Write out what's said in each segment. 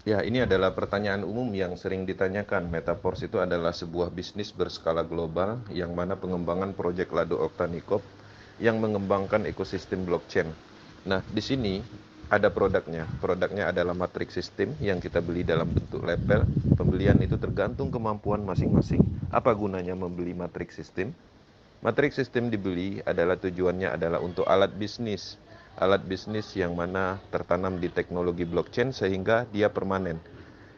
Ya, ini adalah pertanyaan umum yang sering ditanyakan. Metaverse itu adalah sebuah bisnis berskala global yang mana pengembangan proyek Lado Oktanikop yang mengembangkan ekosistem blockchain. Nah, di sini ada produknya. Produknya adalah matrix system yang kita beli dalam bentuk label. Pembelian itu tergantung kemampuan masing-masing. Apa gunanya membeli matrix system? Matrix sistem dibeli adalah tujuannya adalah untuk alat bisnis. Alat bisnis yang mana tertanam di teknologi blockchain sehingga dia permanen.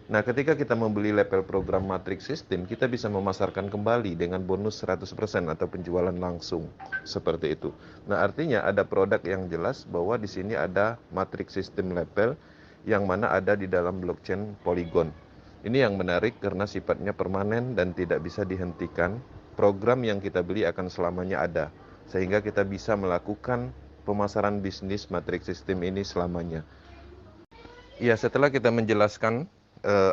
Nah, ketika kita membeli level program matrix system, kita bisa memasarkan kembali dengan bonus 100% atau penjualan langsung. Seperti itu. Nah, artinya ada produk yang jelas bahwa di sini ada matrix system level yang mana ada di dalam blockchain Polygon. Ini yang menarik karena sifatnya permanen dan tidak bisa dihentikan. Program yang kita beli akan selamanya ada, sehingga kita bisa melakukan pemasaran bisnis matrix system ini selamanya. Ya, setelah kita menjelaskan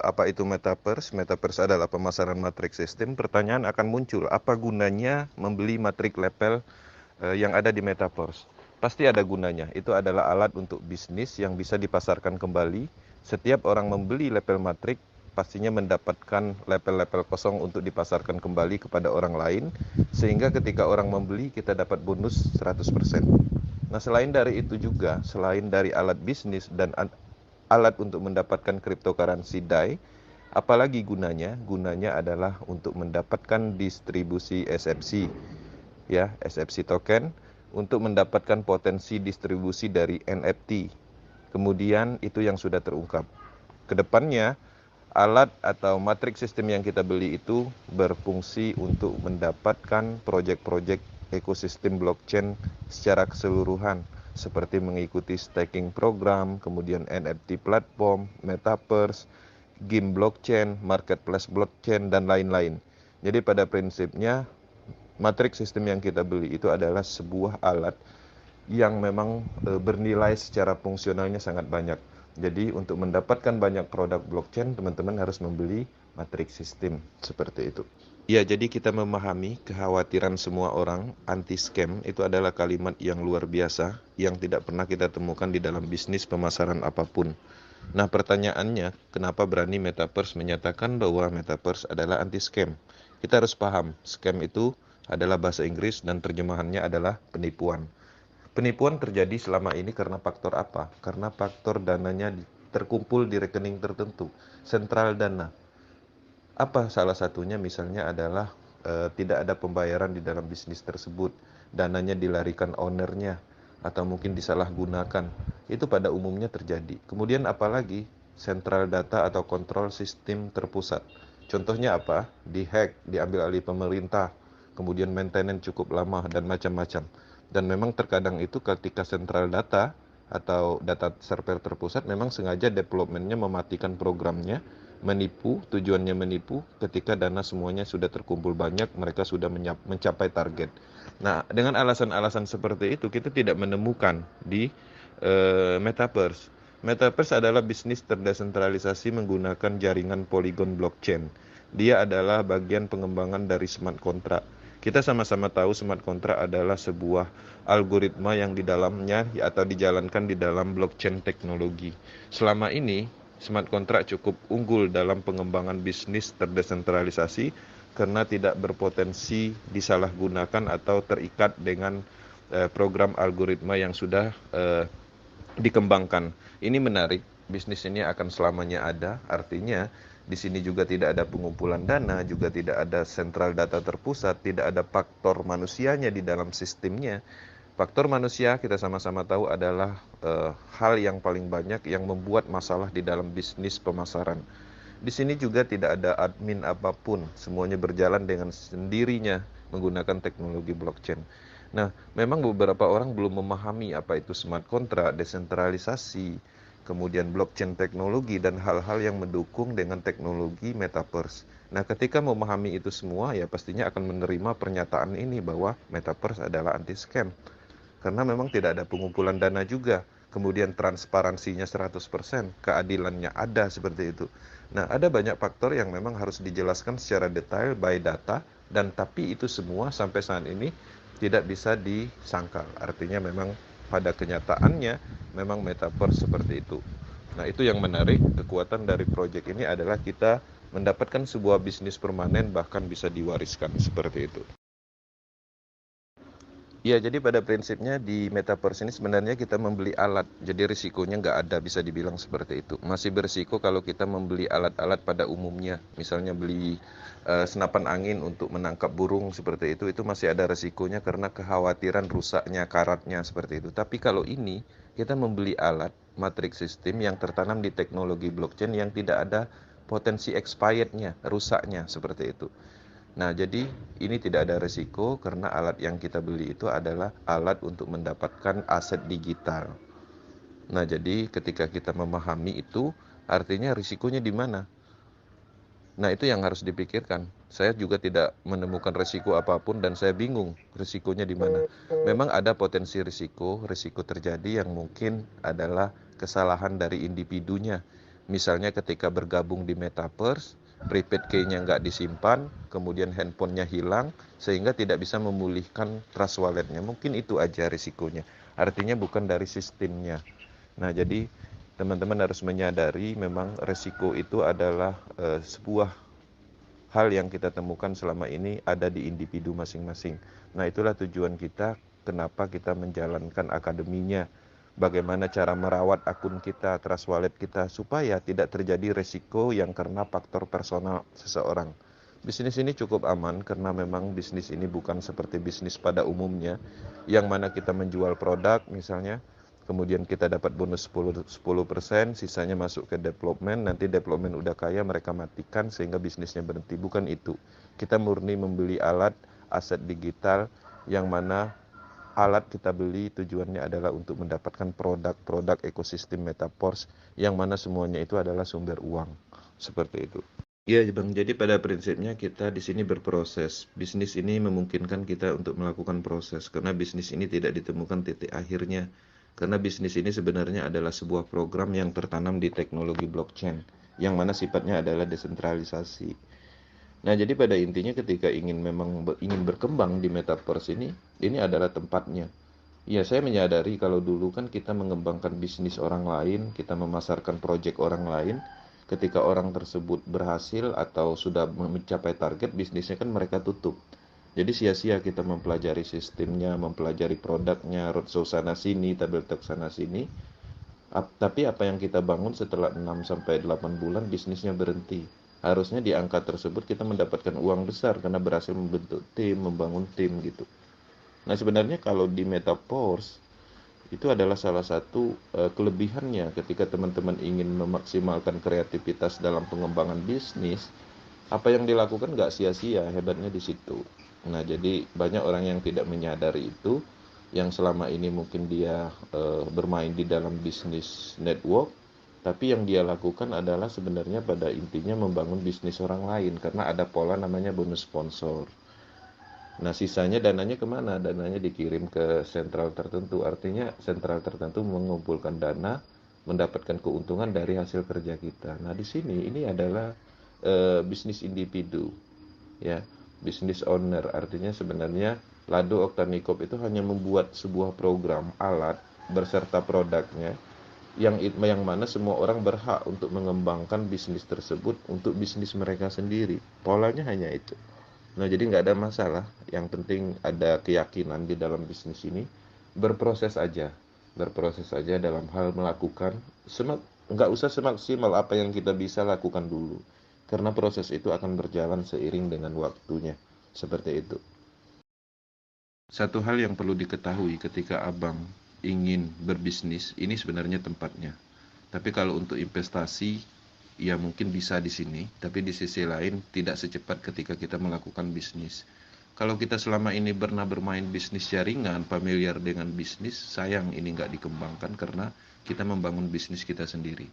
apa itu metaverse, metaverse adalah pemasaran matrix system, pertanyaan akan muncul, apa gunanya membeli matrix level yang ada di metaverse? Pasti ada gunanya. Itu adalah alat untuk bisnis yang bisa dipasarkan kembali. Setiap orang membeli level matrix pastinya mendapatkan level-level kosong untuk dipasarkan kembali kepada orang lain, sehingga ketika orang membeli kita dapat bonus 100%. Nah, selain dari itu juga, selain dari alat bisnis dan alat untuk mendapatkan cryptocurrency DAI, apalagi gunanya? Gunanya adalah untuk mendapatkan distribusi SFC, ya, SFC token, untuk mendapatkan potensi distribusi dari NFT. Kemudian itu yang sudah terungkap. Kedepannya, alat atau matrix sistem yang kita beli itu berfungsi untuk mendapatkan proyek-proyek ekosistem blockchain secara keseluruhan, seperti mengikuti staking program, kemudian NFT platform, metaverse, game blockchain, marketplace blockchain, dan lain-lain. Jadi pada prinsipnya, matrix sistem yang kita beli itu adalah sebuah alat yang memang bernilai secara fungsionalnya sangat banyak. Jadi untuk mendapatkan banyak produk blockchain, teman-teman harus membeli matrix system seperti itu. Ya, jadi kita memahami kekhawatiran semua orang anti scam itu adalah kalimat yang luar biasa yang tidak pernah kita temukan di dalam bisnis pemasaran apapun. Nah, pertanyaannya, kenapa berani Metaverse menyatakan bahwa Metaverse adalah anti scam? Kita harus paham, scam itu adalah bahasa Inggris dan terjemahannya adalah penipuan. Penipuan terjadi selama ini karena faktor apa? Karena faktor dananya terkumpul di rekening tertentu, sentral dana. Apa salah satunya? Misalnya adalah tidak ada pembayaran di dalam bisnis tersebut, dananya dilarikan ownernya, atau mungkin disalahgunakan. Itu pada umumnya terjadi. Kemudian apalagi? Sentral data atau kontrol sistem terpusat. Contohnya apa? Dihack, diambil alih pemerintah, kemudian maintenance cukup lama, dan macam-macam. Dan memang terkadang itu ketika sentral data atau data server terpusat memang sengaja developmentnya mematikan programnya, menipu, tujuannya menipu. Ketika dana semuanya sudah terkumpul banyak, mereka sudah mencapai target. Nah, dengan alasan-alasan seperti itu kita tidak menemukan di metaverse. Metaverse adalah bisnis terdesentralisasi menggunakan jaringan Polygon blockchain. Dia adalah bagian pengembangan dari smart contract. Kita sama-sama tahu smart contract adalah sebuah algoritma yang di dalamnya atau dijalankan di dalam blockchain teknologi. Selama ini smart contract cukup unggul dalam pengembangan bisnis terdesentralisasi karena tidak berpotensi disalahgunakan atau terikat dengan program algoritma yang sudah dikembangkan. Ini menarik, bisnis ini akan selamanya ada, artinya di sini juga tidak ada pengumpulan dana, juga tidak ada sentral data terpusat, tidak ada faktor manusianya di dalam sistemnya. Faktor manusia kita sama-sama tahu adalah hal yang paling banyak yang membuat masalah di dalam bisnis pemasaran. Di sini juga tidak ada admin apapun, semuanya berjalan dengan sendirinya menggunakan teknologi blockchain. Nah, memang beberapa orang belum memahami apa itu smart contract, desentralisasi, kemudian blockchain teknologi, dan hal-hal yang mendukung dengan teknologi metaverse. Nah, ketika memahami itu semua, ya pastinya akan menerima pernyataan ini bahwa metaverse adalah anti-scam. Karena memang tidak ada pengumpulan dana juga. Kemudian transparansinya 100%, keadilannya ada seperti itu. Nah, ada banyak faktor yang memang harus dijelaskan secara detail by data, dan tapi itu semua sampai saat ini tidak bisa disangkal. Artinya memang pada kenyataannya memang metaverse seperti itu. Nah, itu yang menarik, kekuatan dari proyek ini adalah kita mendapatkan sebuah bisnis permanen bahkan bisa diwariskan seperti itu. Ya, jadi pada prinsipnya di Metaverse ini sebenarnya kita membeli alat, jadi risikonya nggak ada, bisa dibilang seperti itu. Masih berisiko kalau kita membeli alat-alat pada umumnya, misalnya beli senapan angin untuk menangkap burung seperti itu masih ada risikonya karena kekhawatiran rusaknya karatnya seperti itu. Tapi kalau ini, kita membeli alat, matrix system yang tertanam di teknologi blockchain yang tidak ada potensi expirednya, rusaknya seperti itu. Nah, jadi ini tidak ada resiko karena alat yang kita beli itu adalah alat untuk mendapatkan aset digital. Nah, jadi ketika kita memahami itu, artinya risikonya di mana? Nah, itu yang harus dipikirkan. Saya juga tidak menemukan risiko apapun dan saya bingung risikonya di mana. Memang ada potensi risiko terjadi yang mungkin adalah kesalahan dari individunya. Misalnya ketika bergabung di Metaverse, prepaid key-nya nggak disimpan, kemudian handphonenya hilang, sehingga tidak bisa memulihkan trust wallet-nya. Mungkin itu aja risikonya. Artinya bukan dari sistemnya. Nah, jadi teman-teman harus menyadari memang resiko itu adalah sebuah hal yang kita temukan selama ini ada di individu masing-masing. Nah, itulah tujuan kita, kenapa kita menjalankan akademinya. Bagaimana cara merawat akun kita, trust wallet kita, supaya tidak terjadi resiko yang karena faktor personal seseorang. Bisnis ini cukup aman karena memang bisnis ini bukan seperti bisnis pada umumnya, yang mana kita menjual produk misalnya, kemudian kita dapat bonus 10%, sisanya masuk ke development, nanti development udah kaya mereka matikan sehingga bisnisnya berhenti. Bukan itu. Kita murni membeli alat, aset digital yang mana alat kita beli tujuannya adalah untuk mendapatkan produk-produk ekosistem Metaverse yang mana semuanya itu adalah sumber uang. Seperti itu. Iya, Bang. Jadi pada prinsipnya kita di sini berproses. Bisnis ini memungkinkan kita untuk melakukan proses karena bisnis ini tidak ditemukan titik akhirnya. Karena bisnis ini sebenarnya adalah sebuah program yang tertanam di teknologi blockchain yang mana sifatnya adalah desentralisasi. Nah, jadi pada intinya ketika ingin berkembang di Metaverse ini adalah tempatnya. Ya, saya menyadari kalau dulu kan kita mengembangkan bisnis orang lain, kita memasarkan proyek orang lain, ketika orang tersebut berhasil atau sudah mencapai target bisnisnya kan mereka tutup. Jadi sia-sia kita mempelajari sistemnya, mempelajari produknya, roadshow sana sini, tabel tab sana sini. Tapi apa yang kita bangun setelah 6 sampai 8 bulan bisnisnya berhenti. Harusnya di angka tersebut kita mendapatkan uang besar karena berhasil membentuk tim, membangun tim gitu. Nah, sebenarnya kalau di Metaverse itu adalah salah satu kelebihannya ketika teman-teman ingin memaksimalkan kreativitas dalam pengembangan bisnis, apa yang dilakukan nggak sia-sia, hebatnya di situ. Nah, jadi banyak orang yang tidak menyadari itu, yang selama ini mungkin dia bermain di dalam bisnis network, tapi yang dia lakukan adalah sebenarnya pada intinya membangun bisnis orang lain, karena ada pola namanya bonus sponsor. Nah, sisanya dananya kemana? Dananya dikirim ke sentral tertentu. Artinya sentral tertentu mengumpulkan dana, mendapatkan keuntungan dari hasil kerja kita. Nah, di sini ini adalah bisnis individu, ya, bisnis owner. Artinya sebenarnya Lado Oktanikop itu hanya membuat sebuah program alat berserta produknya yang mana semua orang berhak untuk mengembangkan bisnis tersebut untuk bisnis mereka sendiri. Polanya hanya itu. Nah, jadi nggak ada masalah. Yang penting ada keyakinan di dalam bisnis ini. Berproses aja. Berproses aja dalam hal melakukan. Nggak usah semaksimal apa yang kita bisa lakukan dulu. Karena proses itu akan berjalan seiring dengan waktunya. Seperti itu. Satu hal yang perlu diketahui ketika abang ingin berbisnis, ini sebenarnya tempatnya. Tapi kalau untuk investasi, ya mungkin bisa di sini, tapi di sisi lain tidak secepat ketika kita melakukan bisnis. Kalau kita selama ini pernah bermain bisnis jaringan, familiar dengan bisnis, sayang ini nggak dikembangkan karena kita membangun bisnis kita sendiri.